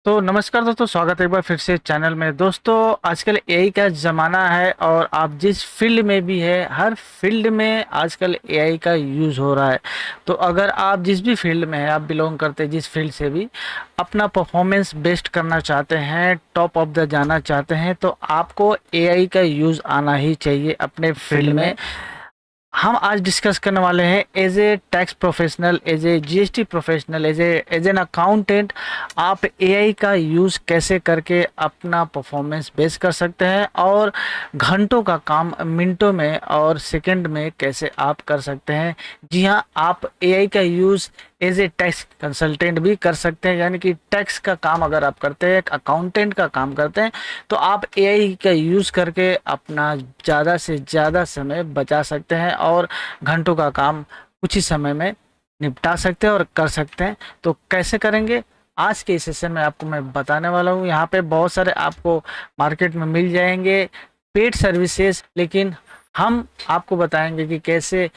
तो नमस्कार दोस्तों, स्वागत है एक बार फिर से चैनल में। दोस्तों, आजकल एआई का ज़माना है और आप जिस फील्ड में भी है, हर फील्ड में आजकल एआई का यूज़ हो रहा है। तो अगर आप जिस भी फील्ड में है, आप बिलोंग करते हैं जिस फील्ड से भी, अपना परफॉर्मेंस बेस्ट करना चाहते हैं, टॉप ऑफ द जाना चाहते हैं, तो आपको एआई का यूज़ आना ही चाहिए अपने फील्ड में। हम आज डिस्कस करने वाले हैं as a tax professional, as a GST professional, as an accountant, आप एआई का यूज़ कैसे करके अपना परफॉर्मेंस बेस कर सकते हैं और घंटों का काम मिनटों में और सेकंड में कैसे आप कर सकते हैं। जी हाँ, आप एआई का use as a tax consultant भी कर सकते हैं, यानी कि टैक्स का काम अगर आप करते हैं, एक अकाउंटेंट का काम करते हैं, तो आप एआई का यूज़ करके अपना ज़्यादा से ज़्यादा समय बचा सकते हैं और घंटों का काम कुछ ही समय में निपटा सकते हैं और कर सकते हैं। तो कैसे करेंगे, आज के इस सेशन में आपको मैं बताने वाला हूँ। यहाँ पे बहुत सारे आपको मार्केट में मिल जाएंगे पेड सर्विसेज, लेकिन हम आपको बताएंगे कि कैसे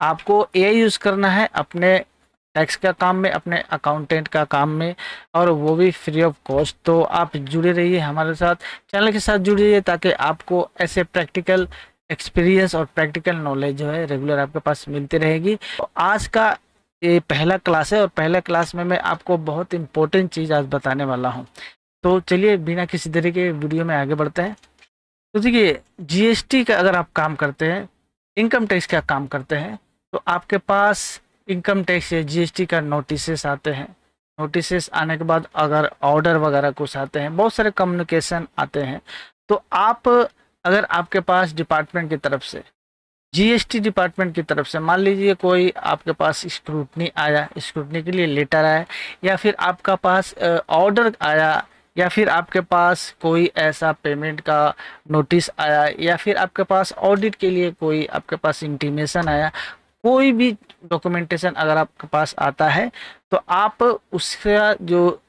आपको एआई यूज़ करना है अपने टैक्स का काम में, अपने अकाउंटेंट का काम में, और वो भी फ्री ऑफ कॉस्ट। तो आप जुड़े रहिए हमारे साथ, चैनल के साथ जुड़िए, ताकि आपको ऐसे प्रैक्टिकल एक्सपीरियंस और प्रैक्टिकल नॉलेज जो है रेगुलर आपके पास मिलती रहेगी। तो आज का ये पहला क्लास है और पहला क्लास में मैं आपको बहुत इंपॉर्टेंट चीज़ आज बताने वाला हूँ। तो चलिए बिना किसी तरह के वीडियो में आगे बढ़ते हैं। तो देखिए, जीएसटी का अगर आप काम करते हैं, इनकम टैक्स का काम करते हैं, तो आपके पास इनकम टैक्स या जीएसटी का नोटिसेस आते हैं। नोटिसेस आने के बाद अगर ऑर्डर वगैरह कुछ आते हैं, बहुत सारे कम्युनिकेशन आते हैं। तो आप, अगर आपके पास डिपार्टमेंट की तरफ से, जीएसटी डिपार्टमेंट की तरफ से मान लीजिए कोई आपके पास स्क्रूटनी आया, स्क्रूटनी के लिए लेटर आया, या फिर आपका पास ऑर्डर आया, या फिर आपके पास कोई ऐसा पेमेंट का नोटिस आया, या फिर आपके पास ऑडिट के लिए कोई आपके पास इंटीमेशन आया, कोई भी डॉक्यूमेंटेशन अगर आपके पास आता है, तो आप उसका जो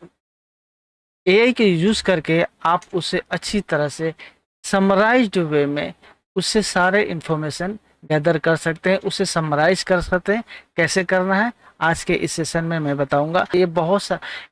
एआई के यूज़ करके आप उसे अच्छी तरह से समराइज्ड वे में उससे सारे इंफॉर्मेशन गैदर कर सकते हैं, उसे समराइज कर सकते हैं। कैसे करना है आज के इस सेशन में मैं बताऊंगा।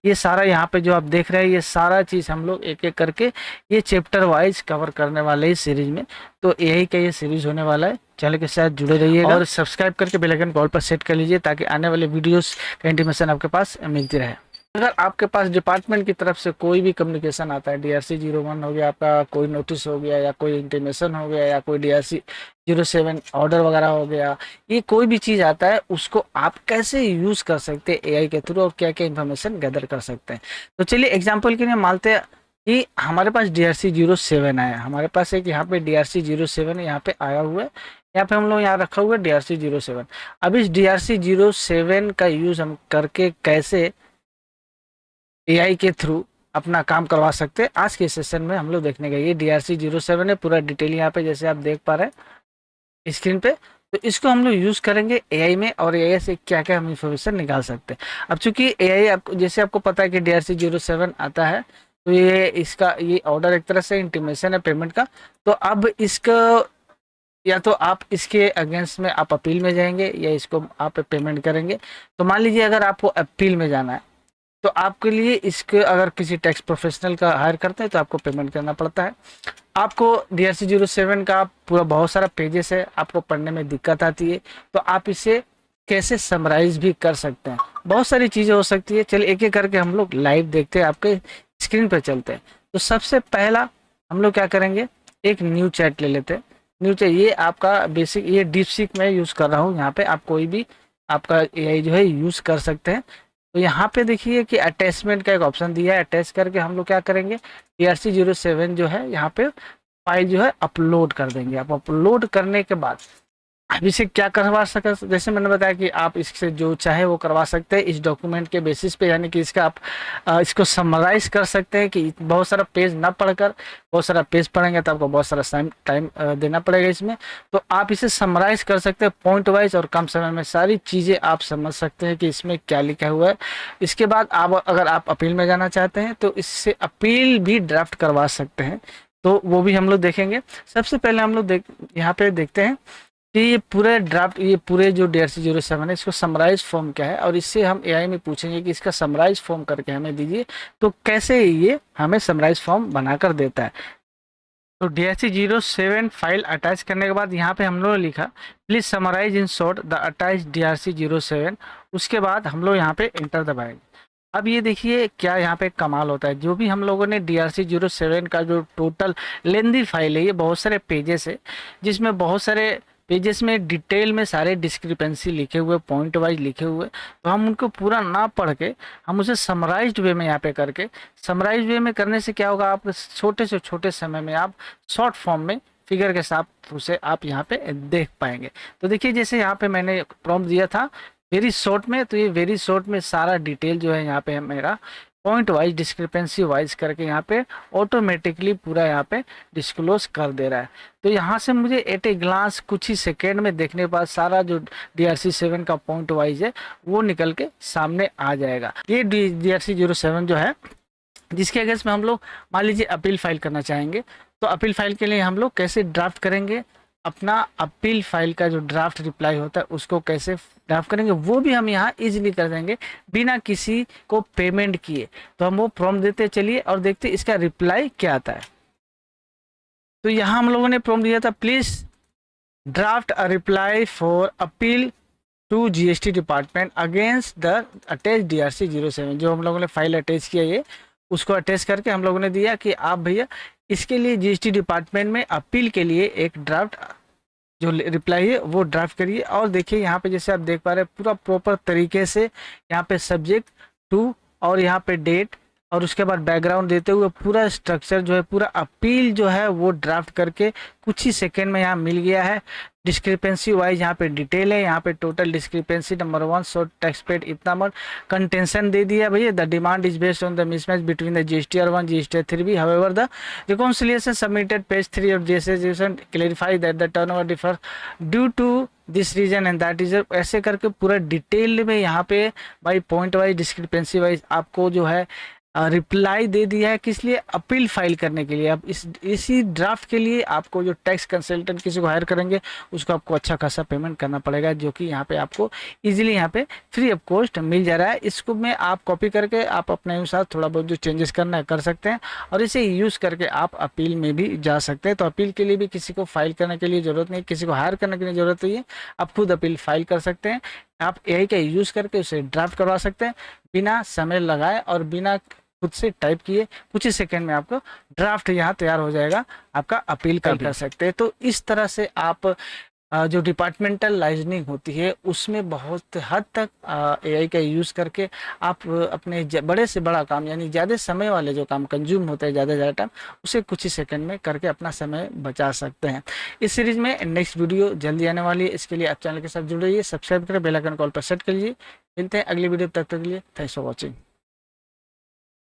ये सारा यहाँ पे जो आप देख रहे हैं, ये सारा चीज़ हम लोग एक एक करके ये चैप्टर वाइज कवर करने वाले इस सीरीज में। तो यही का ये सीरीज होने वाला है। चैनल के साथ जुड़े रहिएगा और सब्सक्राइब करके बेल आइकन कॉल पर सेट कर लीजिए, ताकि आने वाले वीडियोस का इंटीमेशन आपके पास मिलती रहे। अगर आपके पास डिपार्टमेंट की तरफ से कोई भी कम्युनिकेशन आता है, DRC-01 हो गया, आपका कोई नोटिस हो गया, या कोई इंटीमेशन हो गया, या कोई DRC-07 ऑर्डर वगैरह हो गया, ये कोई भी चीज़ आता है, उसको आप कैसे यूज़ कर सकते हैं एआई के थ्रू और क्या क्या इन्फॉर्मेशन गैदर कर सकते हैं। तो चलिए एग्जाम्पल के लिए मानते हैं कि हमारे पास DRC-07 आया, हमारे पास एक यहाँ पे DRC-07 यहाँ पे आया हुआ है, यहाँ पे हम लोग यहाँ रखा हुआ है DRC-07। अब इस DRC-07 का यूज़ हम करके कैसे एआई के थ्रू अपना काम करवा सकते हैं, आज के सेशन में हम लोग देखने गए। ये DRC-07 है, पूरा डिटेल यहाँ पे जैसे आप देख पा रहे हैं स्क्रीन पे। तो इसको हम लोग यूज़ करेंगे एआई में, और एआई से क्या क्या हम इंफॉर्मेशन निकाल सकते हैं। अब चूंकि एआई आपको, जैसे आपको पता है कि DRC-07 आता है, तो ये ऑर्डर एक तरह से इंटीमेशन है पेमेंट का। तो अब इसका, या तो आप इसके अगेंस्ट में आप अपील में जाएंगे, या इसको आप पेमेंट करेंगे। तो मान लीजिए अगर आपको अपील में जाना है, तो आपके लिए इसके, अगर किसी टैक्स प्रोफेशनल का हायर करते हैं, तो आपको पेमेंट करना पड़ता है। आपको DRC-07 का पूरा बहुत सारा पेजेस है, आपको पढ़ने में दिक्कत आती है, तो आप इसे कैसे समराइज भी कर सकते हैं। बहुत सारी चीज़ें हो सकती है। चलिए एक एक करके हम लोग लाइव देखते हैं, आपके स्क्रीन पर चलते हैं। तो सबसे पहला हम लोग क्या करेंगे, एक न्यू चैट ले लेते हैं। न्यू चैट, ये आपका बेसिक, ये डीपसीक में यूज़ कर रहा हूँ। यहाँ पे आप कोई भी आपका एआई जो है यूज़ कर सकते हैं। तो यहाँ पे देखिए कि अटैचमेंट का एक ऑप्शन दिया है, अटैच करके हम लोग क्या करेंगे, DRC-07 जो है यहाँ पे फाइल जो है अपलोड कर देंगे। आप अपलोड करने के बाद आप इसे क्या करवा सकते, जैसे मैंने बताया कि आप इससे जो चाहे वो करवा सकते हैं इस डॉक्यूमेंट के बेसिस पे, यानी कि इसका आप इसको समराइज कर सकते हैं। कि बहुत सारा पेज ना पढ़कर, बहुत सारा पेज पढ़ेंगे तो आपको बहुत सारा टाइम देना पड़ेगा इसमें। तो आप इसे समराइज कर सकते हैं पॉइंट वाइज, और कम समय में सारी चीज़ें आप समझ सकते हैं कि इसमें क्या लिखा हुआ है। इसके बाद आप, अगर आप अपील में जाना चाहते हैं, तो इससे अपील भी ड्राफ्ट करवा सकते हैं। तो वो भी हम लोग देखेंगे। सबसे पहले हम लोग यहाँ पे देखते हैं कि ये पूरे ड्राफ्ट, ये पूरे जो DRC-07 है इसको समराइज फॉर्म क्या है, और इससे हम एआई में पूछेंगे कि इसका समराइज फॉर्म करके हमें दीजिए, तो कैसे ये हमें समराइज फॉर्म बनाकर देता है। तो DRC-07 फाइल अटैच करने के बाद यहाँ पे हम लोग ने लिखा please summarize in short the attach DRC-07। उसके बाद हम लोग यहाँ पे इंटर दबाएंगे। अब ये देखिए क्या यहाँ पे कमाल होता है, जो भी हम लोगों ने DRC-07 का जो टोटल लेंदी फाइल है, ये बहुत सारे पेजेस है, जिसमें बहुत सारे पेजेस में डिटेल में सारे डिस्क्रिपेंसी लिखे हुए, पॉइंट वाइज लिखे हुए, तो हम उनको पूरा ना पढ़ के हम उसे समराइज्ड वे में यहाँ पे करके, समराइज वे में करने से क्या होगा, आप छोटे से छोटे समय में आप शॉर्ट फॉर्म में फिगर के साथ उसे आप यहाँ पे देख पाएंगे। तो देखिए जैसे यहाँ पे मैंने प्रॉम्प्ट दिया था वेरी शॉर्ट में, तो ये वेरी शॉर्ट में सारा डिटेल जो है यहाँ पे मेरा पॉइंट वाइज डिस्क्रिपेंसी वाइज करके यहाँ पे ऑटोमेटिकली पूरा यहाँ पे डिस्क्लोज कर दे रहा है। तो यहाँ से मुझे एट ए ग्लांस कुछ ही सेकेंड में देखने के बाद सारा जो DRC-7 का पॉइंट वाइज है वो निकल के सामने आ जाएगा। ये DRC-07 जो है, जिसके अगेंस्ट में हम लोग मान लीजिए अपील फाइल करना चाहेंगे, तो अपील फाइल के लिए हम लोग कैसे ड्राफ्ट करेंगे, अपना अपील फाइल का जो ड्राफ्ट रिप्लाई होता है उसको कैसे ड्राफ्ट करेंगे, वो भी हम यहाँ इजीली कर देंगे बिना किसी को पेमेंट किए। तो हम वो प्रॉम्प्ट देते चलिए और देखते इसका रिप्लाई क्या आता है। तो यहाँ हम लोगों ने प्रॉम्प्ट दिया था please draft a reply for appeal to GST department against the attach DRC-07। जो हम लोगों ने फाइल अटैच किया ये, उसको अटैच करके हम लोगों ने दिया कि आप भैया इसके लिए GST डिपार्टमेंट में अपील के लिए एक ड्राफ्ट जो रिप्लाई है वो ड्राफ्ट करिए। और देखिए यहाँ पे जैसे आप देख पा रहे हैं पूरा प्रॉपर तरीके से यहाँ पे सब्जेक्ट टू और यहाँ पे डेट और उसके बाद बैकग्राउंड देते हुए पूरा स्ट्रक्चर जो है, पूरा अपील जो है वो ड्राफ्ट करके कुछ ही सेकेंड में यहाँ मिल गया है। डिस्क्रिपेंसी वाइज यहाँ पे डिटेल है, यहाँ पे total discrepancy number 1 short tax paid इतना मत, कंटेंशन दे दिया भैया the demand is based on the mismatch between the GSTR-1 GSTR-3B however the reconciliation submitted page 3 of DSC clarify that the turnover differ due to this reason and that is, ऐसे करके पूरा detail में यहाँ पे by point wise discrepancy wise आपको जो है reply दे दिया है। किस लिए, अपील फाइल करने के लिए। अब इसी ड्राफ्ट के लिए आपको जो टैक्स कंसल्टेंट किसी को हायर करेंगे उसको आपको अच्छा खासा पेमेंट करना पड़ेगा, जो कि यहाँ पे आपको इजीली यहाँ पे फ्री ऑफ कॉस्ट मिल जा रहा है। इसको में आप कॉपी करके आप अपने अनुसार थोड़ा बहुत जो चेंजेस करना है कर सकते हैं, और इसे यूज़ करके आप अपील में भी जा सकते हैं। तो अपील के लिए भी किसी को फाइल करने के लिए ज़रूरत नहीं, किसी को हायर करने के लिए ज़रूरत नहीं है, आप खुद अपील फाइल कर सकते हैं। आप AI का यूज़ करके उसे ड्राफ्ट करवा सकते हैं बिना समय लगाए और बिना खुद से टाइप किए, कुछ ही सेकंड में आपको ड्राफ्ट यहाँ तैयार हो जाएगा, आपका अपील कर सकते हैं। तो इस तरह से आप जो डिपार्टमेंटल लाइजनिंग होती है उसमें बहुत हद तक AI का यूज़ करके आप अपने बड़े से बड़ा काम, यानी ज़्यादा समय वाले जो काम कंज्यूम होते हैं ज़्यादा टाइम, उसे कुछ ही सेकंड में करके अपना समय बचा सकते हैं। इस सीरीज़ में नेक्स्ट वीडियो जल्दी आने वाली है, इसके लिए आप चैनल के साथ जुड़ रहिए, सब्सक्राइब करें, बेल आइकन कॉल पर सेट कर लीजिए। मिलते हैं अगली वीडियो, तब तक के लिए थैंक्स फॉर वॉचिंग।